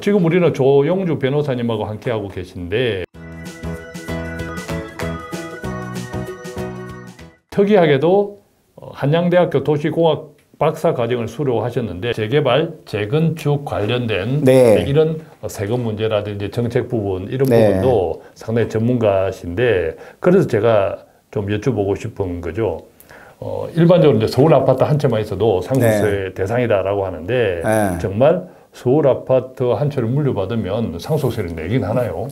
지금 우리는 조영주 변호사님하고 함께하고 계신데 특이하게도 한양대학교 도시공학 박사 과정을 수료하셨는데 재개발, 재건축 관련된 네. 이런 세금 문제라든지 정책 부분 이런 네. 부분도 상당히 전문가신데 그래서 제가 좀 여쭤보고 싶은 거죠. 일반적으로 이제 서울 아파트 한 채만 있어도 상속세 대상이다라고 하는데 정말 서울 아파트 한 채를 물려받으면 상속세를 내긴 하나요?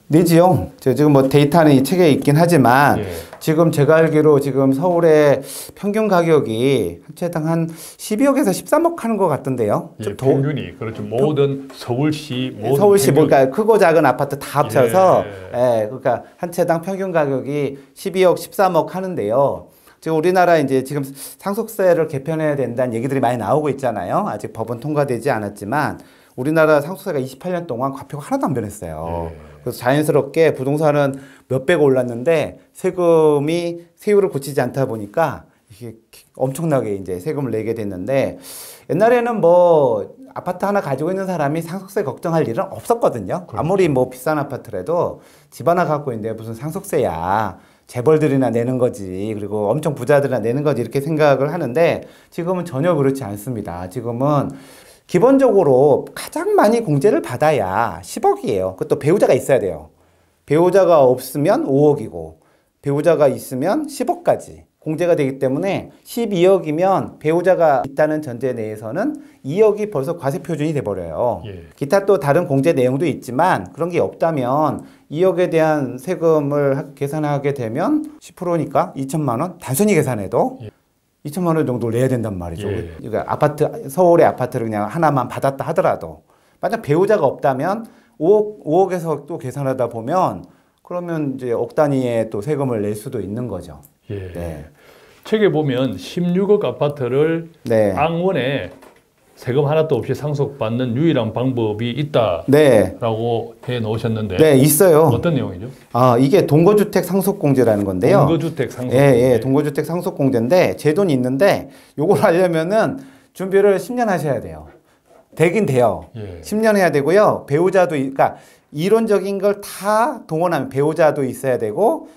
내지요. 지금 뭐 데이터는 이 책에 있긴 하지만 지금 제가 알기로 지금 서울의 평균 가격이 한 채당 한 12억에서 13억 하는 것 같던데요. 좀 평균이 그렇죠. 모든 서울시 그러니까 크고 작은 아파트 다 합쳐서 그러니까 한 채당 평균 가격이 12억, 13억 하는데요. 지금 우리나라 이제 지금 상속세를 개편해야 된다는 얘기들이 많이 나오고 있잖아요. 아직 법은 통과되지 않았지만 우리나라 상속세가 28년 동안 과표가 하나도 안 변했어요. 그래서 자연스럽게 부동산은 몇백 올랐는데 세율을 고치지 않다 보니까 이게 엄청나게 이제 세금을 내게 됐는데 옛날에는 뭐 아파트 하나 가지고 있는 사람이 상속세 걱정할 일은 없었거든요. 아무리 뭐 비싼 아파트라도 집 하나 갖고 있는데 무슨 상속세야. 재벌들이나 내는 거지. 그리고 엄청 부자들이나 내는 거지. 이렇게 생각을 하는데 지금은 전혀 그렇지 않습니다. 지금은 기본적으로 가장 많이 공제를 받아야 10억이에요. 그것도 배우자가 있어야 돼요. 배우자가 없으면 5억이고 배우자가 있으면 10억까지 공제가 되기 때문에 12억이면 배우자가 있다는 전제 내에서는 2억이 벌써 과세 표준이 돼버려요. 기타 또 다른 공제 내용도 있지만 그런 게 없다면 2억에 대한 세금을 계산하게 되면 10%니까 2천만 원 단순히 계산해도 2천만 원 정도를 내야 된단 말이죠. 그러니까 서울의 아파트를 그냥 하나만 받았다 하더라도 만약 배우자가 없다면 5억에서 또 계산하다 보면 그러면 이제 억 단위의 또 세금을 낼 수도 있는 거죠. 책에 보면 16억 아파트를 앙원에 세금 하나도 없이 상속받는 유일한 방법이 있다라고 해 놓으셨는데 네, 있어요. 어떤 내용이죠? 이게 동거주택 상속공제라는 건데요. 동거주택 상속공제. 동거주택 상속공제인데 제도는 있는데 요걸 하려면은 준비를 10년 하셔야 돼요. 되긴 돼요. 10년 해야 되고요. 배우자도 그러니까 이론적인 걸 다 동원하면 배우자도 있어야 되고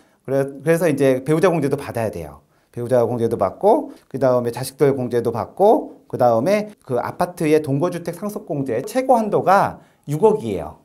그래서 이제 배우자 공제도 받아야 돼요. 배우자 공제도 받고 그 다음에 자식들 공제도 받고 그 다음에 그 아파트의 동거주택 상속공제 최고 한도가 6억이에요.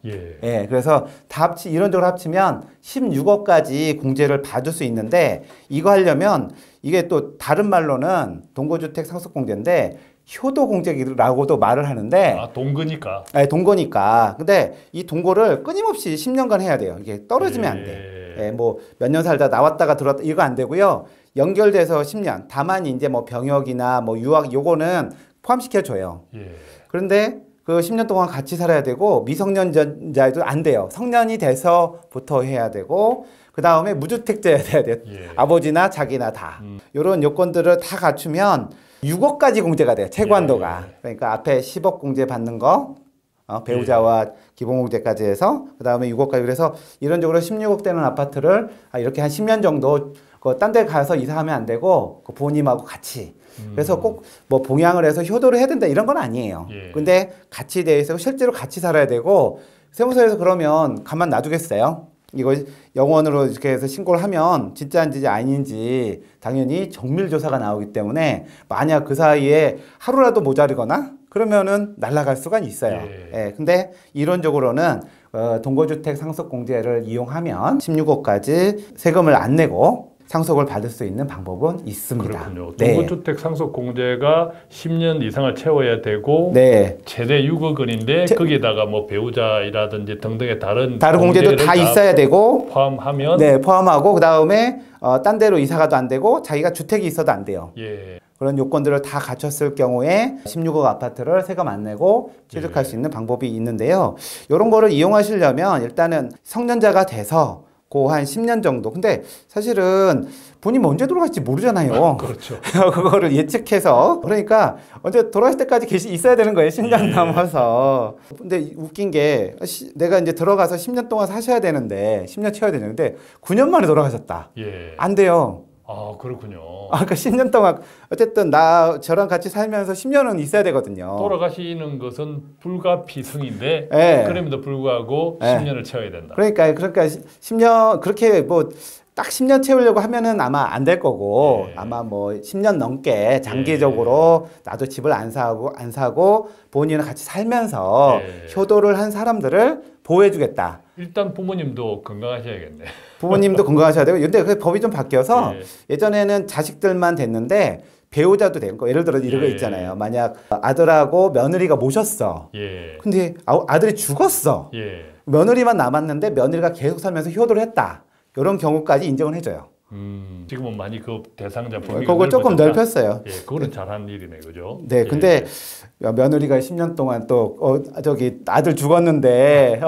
그래서 다 이론적으로 합치면 16억까지 공제를 받을 수 있는데 이거 하려면 이게 또 다른 말로는 동거주택 상속공제인데 효도공제라고도 말을 하는데 동거니까. 동거니까. 근데 이 동거를 끊임없이 10년간 해야 돼요. 이게 떨어지면 안 돼. 뭐 몇 년 살다 나왔다가 들어왔다 이거 안 되고요. 연결돼서 10년. 다만 이제 뭐 병역이나 뭐 유학 요거는 포함시켜 줘요. 그런데 그 10년 동안 같이 살아야 되고 미성년자도 안 돼요. 성년이 돼서부터 해야 되고 그 다음에 무주택자여야 돼요. 아버지나 자기나 다. 이런 요건들을 다 갖추면 6억까지 공제가 돼요. 최고 한도가. 그러니까 앞에 10억 공제 받는 거 배우자와 기본공제까지 해서 그 다음에 6억까지. 그래서 이론적으로 16억 되는 아파트를 이렇게 한 10년 정도 딴 데 가서 이사하면 안 되고 부모님하고 같이. 그래서 꼭 뭐 봉양을 해서 효도를 해야 된다 이런 건 아니에요. 근데 같이 돼 있고 실제로 같이 살아야 되고 세무서에서 그러면 가만 놔두겠어요? 이거 영원으로 이렇게 해서 신고를 하면 진짜인지 아닌지 당연히 정밀조사가 나오기 때문에 만약 그 사이에 하루라도 모자르거나 그러면은 날아갈 수가 있어요. 근데 이론적으로는 동거주택 상속공제를 이용하면 16억까지 세금을 안 내고 상속을 받을 수 있는 방법은 있습니다. 그렇군요. 동거주택 상속공제가 10년 이상을 채워야 되고 최대 6억 원인데 거기에다가 뭐 배우자라든지 등등의 다른 공제도 다 있어야 되고 포함하면 포함하고 그 다음에 딴 데로 이사가도 안 되고 자기가 주택이 있어도 안 돼요. 그런 요건들을 다 갖췄을 경우에 16억 아파트를 세금 안 내고 취득할 수 있는 방법이 있는데요. 이런 거를 이용하시려면 일단은 성년자가 돼서 한 10년 정도. 근데 사실은 본인이 언제 돌아갈지 모르잖아요. 그렇죠. 그거를 예측해서. 그러니까 언제 돌아갈 때까지 있어야 되는 거예요. 10년 남아서. 근데 웃긴 게 내가 이제 들어가서 10년 동안 사셔야 되는데 10년 채워야 되는데 9년 만에 돌아가셨다. 안 돼요. 아, 그렇군요. 그러니까 10년 동안 어쨌든 저랑 같이 살면서 10년은 있어야 되거든요. 돌아가시는 것은 불가피성인데 네. 그럼에도 불구하고 네. 10년을 채워야 된다. 그러니까 10년 그렇게 뭐 딱 10년 채우려고 하면은 아마 안 될 거고 예. 아마 뭐 10년 넘게 장기적으로 나도 집을 안 사고 본인은 같이 살면서 효도를 한 사람들을 보호해주겠다. 일단 부모님도 건강하셔야겠네. 부모님도 건강하셔야 되고, 근데 그 법이 좀 바뀌어서 예전에는 자식들만 됐는데 배우자도 되고, 예를 들어 이런 거 있잖아요. 만약 아들하고 며느리가 모셨어. 근데 아들이 죽었어. 며느리만 남았는데 며느리가 계속 살면서 효도를 했다. 이런 경우까지 인정을 해줘요. 지금은 많이 그 대상자 범위가 그걸 조금 넓혔어요. 예, 그거는 잘한 일이네, 그죠? 네, 근데 며느리가 10년 동안 또 아들 죽었는데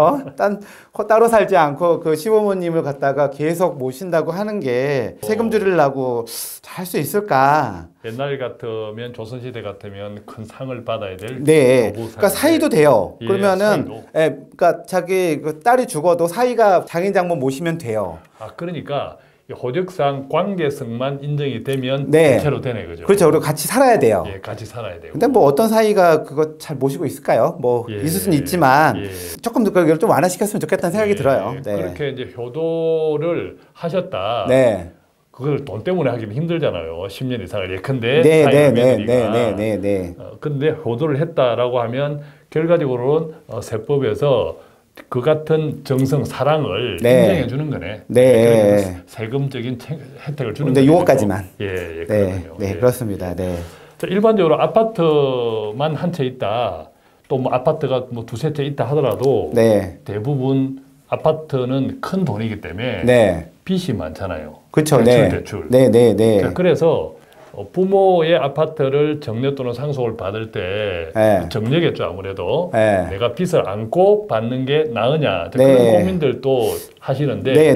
따로 살지 않고 그 시부모님을 갖다가 계속 모신다고 하는 게 세금 줄이려고 할 수 있을까? 옛날 같으면 조선시대 같으면 큰 상을 받아야 될. 네, 그러니까 사이도 돼요. 그러면은, 그러니까 자기 그 딸이 죽어도 사이가 장인 장모 모시면 돼요. 그러니까. 호적상 관계성만 인정이 되면 대체로 되네, 그죠? 그렇죠. 그리고 같이 살아야 돼요. 예, 같이 살아야 되고. 근데 뭐 어떤 사이가 그거 잘 모시고 있을까요? 뭐 있을 수는 있지만 조금 더 그걸 좀 완화시켰으면 좋겠다는 생각이 들어요. 그렇게 이제 효도를 하셨다. 그걸 돈 때문에 하기는 힘들잖아요. 10년 이상을 예컨대 근데 효도를 했다라고 하면 결과적으로는 세법에서 그 같은 정성, 사랑을 인정해 주는 거네. 그래서 세금적인 혜택을 주는 거죠. 요거까지만. 그렇군요. 그렇습니다. 자, 일반적으로 아파트만 한 채 있다. 또 뭐 아파트가 뭐 두세 채 있다 하더라도 대부분 아파트는 큰 돈이기 때문에 빚이 많잖아요. 그렇죠. 대출. 자, 그래서 부모의 아파트를 정려 또는 상속을 받을 때 정려겠죠, 아무래도. 내가 빚을 안고 받는 게 나으냐, 그런 고민들도 하시는데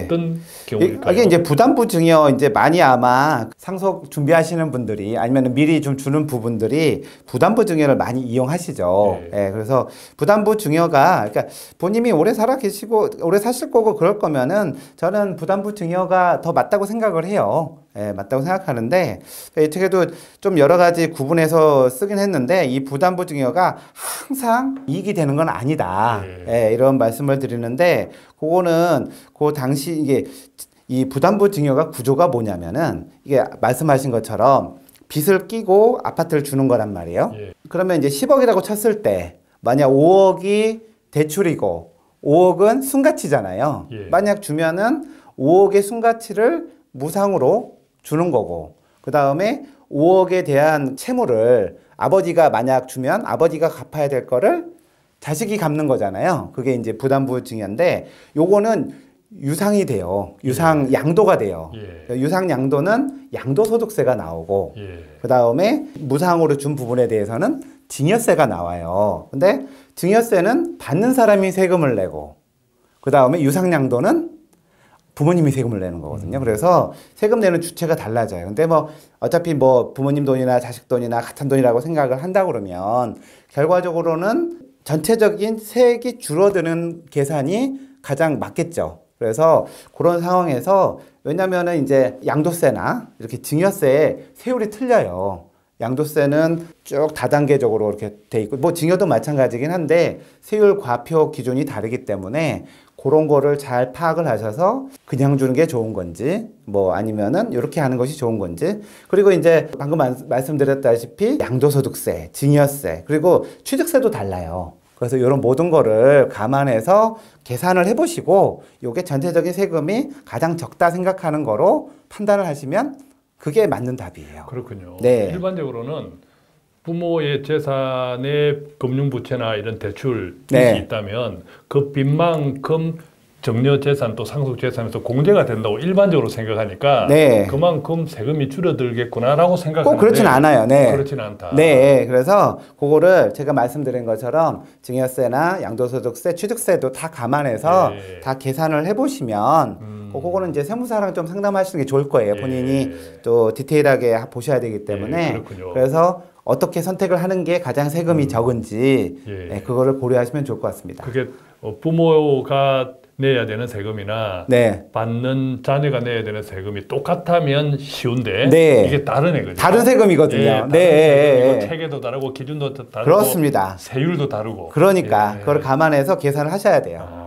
어떤 경우일까요? 이게 이제 부담부 증여 이제 많이 아마 상속 준비하시는 분들이 아니면 미리 좀 주는 부분들이 부담부 증여를 많이 이용하시죠. 그래서 부담부 증여가 그러니까 본인이 오래 살아 계시고 오래 사실 거고 그럴 거면은 저는 부담부 증여가 더 맞다고 생각을 해요. 맞다고 생각하는데 이 책에도 좀 여러 가지 구분해서 쓰긴 했는데 이 부담부 증여가 항상 이익이 되는 건 아니다. 이런 말씀을 드리는데 그거는 그 당시 이게 이 부담부 증여가 구조가 뭐냐면은 이게 말씀하신 것처럼 빚을 끼고 아파트를 주는 거란 말이에요. 그러면 이제 10억이라고 쳤을 때 만약 5억이 대출이고 5억은 순가치잖아요. 만약 주면은 5억의 순가치를 무상으로 주는 거고 그 다음에 5억에 대한 채무를 아버지가 만약 주면 아버지가 갚아야 될 거를 자식이 갚는 거잖아요. 그게 이제 부담부 증여인데 요거는 유상이 돼요. 유상 양도가 돼요. 유상 양도는 양도소득세가 나오고 그 다음에 무상으로 준 부분에 대해서는 증여세가 나와요. 근데 증여세는 받는 사람이 세금을 내고 그 다음에 유상 양도는 부모님이 세금을 내는 거거든요. 그래서 세금 내는 주체가 달라져요. 근데 뭐 어차피 뭐 부모님 돈이나 자식 돈이나 같은 돈이라고 생각을 한다 그러면 결과적으로는 전체적인 세액이 줄어드는 계산이 가장 맞겠죠. 그래서 그런 상황에서 왜냐면은 이제 양도세나 이렇게 증여세의 세율이 틀려요. 양도세는 쭉 다단계적으로 이렇게 돼 있고 뭐 증여도 마찬가지긴 한데 세율 과표 기준이 다르기 때문에 그런 거를 잘 파악을 하셔서 그냥 주는 게 좋은 건지 뭐 아니면은 이렇게 하는 것이 좋은 건지 그리고 이제 방금 말씀드렸다시피 양도소득세, 증여세 그리고 취득세도 달라요. 그래서 이런 모든 거를 감안해서 계산을 해보시고 이게 전체적인 세금이 가장 적다 생각하는 거로 판단을 하시면 그게 맞는 답이에요. 그렇군요. 일반적으로는 부모의 재산에 금융부채나 이런 대출 빚이 있다면 그 빚만큼 정려재산 또 상속재산에서 공제가 된다고 일반적으로 생각하니까 그만큼 세금이 줄어들겠구나라고 생각하는데 꼭 그렇진 않아요. 그렇지는 않다. 그래서 그거를 제가 말씀드린 것처럼 증여세나 양도소득세, 취득세도 다 감안해서 다 계산을 해보시면 그거는 이제 세무사랑 좀 상담하시는 게 좋을 거예요. 본인이 또 디테일하게 보셔야 되기 때문에 그래서 어떻게 선택을 하는 게 가장 세금이 적은지 그거를 고려하시면 좋을 것 같습니다. 그게 부모가 내야 되는 세금이나 네. 받는 자녀가 내야 되는 세금이 똑같다면 쉬운데 네. 이게 다르네, 그죠? 다른 세금이거든요. 예, 다른 네. 세금이고 체계도 다르고 기준도 다르고 그렇습니다. 세율도 다르고. 그러니까 예. 그걸 감안해서 계산을 하셔야 돼요.